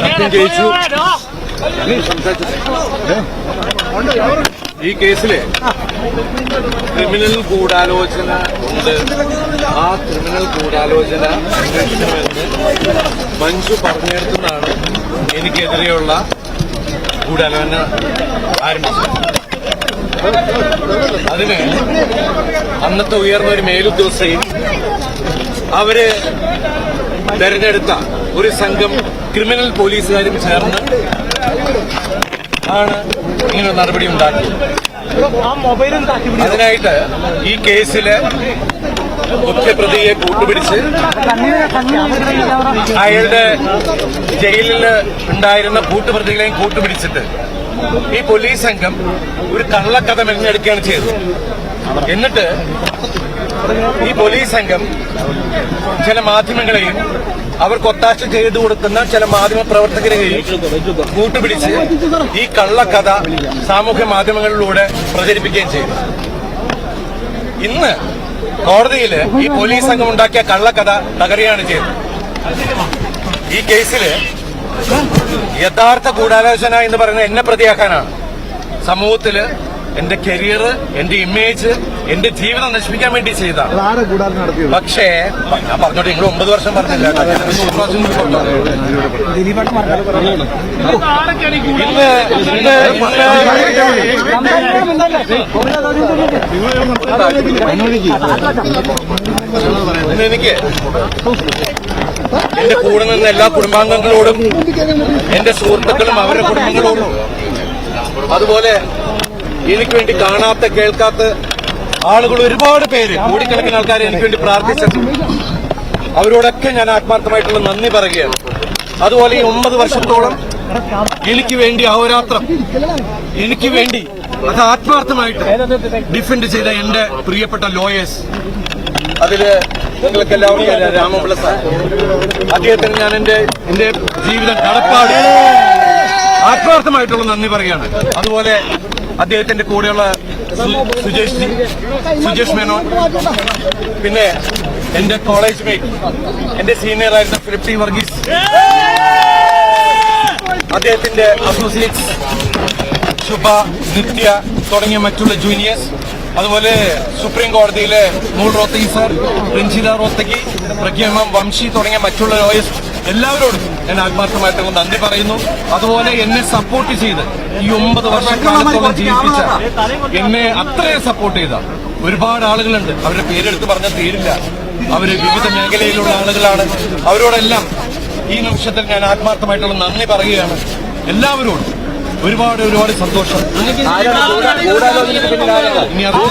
സത്യം ജയിച്ചു. ഈ കേസില് ക്രിമിനൽ ഗൂഢാലോചന ഉണ്ട്. ആ ക്രിമിനൽ ഗൂഢാലോചന അന്വേഷിക്കണമെന്ന് മഞ്ജു പറഞ്ഞെടുത്തുനിന്നാണ് എനിക്കെതിരെയുള്ള ഗൂഢാലോചന ആരംഭിച്ചത്. അതിന് അന്നത്തെ ഉയർന്ന ഒരു മേലുദ്യോഗസ്ഥയും അവര് തെരഞ്ഞെടുത്ത ഒരു സംഘം ക്രിമിനൽ പോലീസുകാരും ചേർന്ന് ആണ് ഇങ്ങനെ നടപടി ഉണ്ടാക്കിയത്. അതിനായിട്ട് ഈ കേസില് മുഖ്യപ്രതിയെ കൂട്ടുപിടിച്ച് അയാളുടെ ജയിലിൽ ഉണ്ടായിരുന്ന കൂട്ടുപ്രതികളെയും കൂട്ടുപിടിച്ചിട്ട് ഈ പോലീസ് സംഘം ഒരു കള്ളക്കഥ മെനഞ്ഞെടുക്കുകയാണ് ചെയ്തത്. എന്നിട്ട് ഈ പോലീസ് സംഘം ചില മാധ്യമങ്ങളെയും അവർക്ക് ഒത്താശ ചെയ്തു കൊടുക്കുന്ന ചില മാധ്യമ പ്രവർത്തകരെയും കൂട്ടുപിടിച്ച് ഈ കള്ളക്കഥ സാമൂഹ്യ മാധ്യമങ്ങളിലൂടെ പ്രചരിപ്പിക്കുകയും ചെയ്തു. ഇന്ന് കോടതിയില് ഈ പോലീസ് സംഘം ഉണ്ടാക്കിയ കള്ളക്കഥ തകരുകയാണ് ചെയ്തത്. ഈ കേസില് യഥാർത്ഥ ഗൂഢാലോചന എന്ന് പറയുന്നത് എന്നെ പ്രതിയാക്കാനാണ്. സമൂഹത്തില് എന്റെ കരിയർ, എന്റെ ഇമേജ്, എന്റെ ജീവിതം നശിപ്പിക്കാൻ വേണ്ടി ചെയ്തതാണ്. പക്ഷേ ഞാൻ പറഞ്ഞോട്ടെ, നിങ്ങൾ 9 വർഷം പറഞ്ഞില്ല. എനിക്ക് എന്റെ കൂടെ നിന്ന് എല്ലാ കുടുംബാംഗങ്ങളോടും, എന്റെ സുഹൃത്തുക്കളും അവരുടെ കുടുംബങ്ങളോടും, അതുപോലെ എനിക്ക് വേണ്ടി കാണാത്ത കേൾക്കാത്ത ആളുകൾ ഒരുപാട് പേര്, കോടിക്കണക്കിന് ആൾക്കാരെ എനിക്ക് വേണ്ടി പ്രാർത്ഥിച്ചിട്ടുണ്ട്. അവരോടൊക്കെ ഞാൻ ആത്മാർത്ഥമായിട്ടുള്ള നന്ദി പറയുകയാണ്. അതുപോലെ ഈ 9 വർഷത്തോളം എനിക്ക് വേണ്ടി അഹോരാത്രം എനിക്ക് വേണ്ടി അത് ആത്മാർത്ഥമായിട്ട് ഡിഫെൻഡ് ചെയ്ത എന്റെ പ്രിയപ്പെട്ട ലോയേഴ്സ്, അതില് നിങ്ങൾക്ക് എല്ലാവർക്കും അറിയാം, രാമപിള്ള സാർ, അദ്ദേഹത്തിന് ഞാൻ എന്റെ ജീവിതം കടപ്പാട് ആത്മാർത്ഥമായിട്ടുള്ള നന്ദി പറയുകയാണ്. അതുപോലെ അദ്ദേഹത്തിന്റെ കൂടെയുള്ള സുജേഷ് മേനോൻ, പിന്നെ എന്റെ കോളേജ് മേറ്റ്, എന്റെ സീനിയറായിരുന്ന ഫിലിപ്പ് ടി വർഗീസ്, അദ്ദേഹത്തിന്റെ അസോസിയേറ്റ്സ് ശുഭ, നിത്യ തുടങ്ങിയ മറ്റുള്ള ജൂനിയേഴ്സ്, അതുപോലെ സുപ്രീം കോടതിയിലെ നൂൽ റോത്തഗി സാർ, രഞ്ജിത റോത്തഗി, പ്രഗ്യമം വംശി തുടങ്ങിയ മറ്റുള്ള ലോയേഴ്സ്, എല്ലാവരോടും ഞാൻ ആത്മാർത്ഥമായിട്ടുള്ള നന്ദി പറയുന്നു. അതുപോലെ എന്നെ സപ്പോർട്ട് ചെയ്ത് ഈ 9 വർഷക്കാലത്തോളം ജീവിപ്പിച്ച, എന്നെ അത്രയും സപ്പോർട്ട് ചെയ്ത ഒരുപാട് ആളുകളുണ്ട്. അവരുടെ പേരെടുത്ത് പറഞ്ഞാൽ തീരില്ല. അവര് വിവിധ മേഖലയിലുള്ള ആളുകളാണ്. അവരോടെല്ലാം ഈ നിമിഷത്തിൽ ഞാൻ ആത്മാർത്ഥമായിട്ടുള്ള നന്ദി പറയുകയാണ്. എല്ലാവരോടും ഒരുപാട് സന്തോഷം.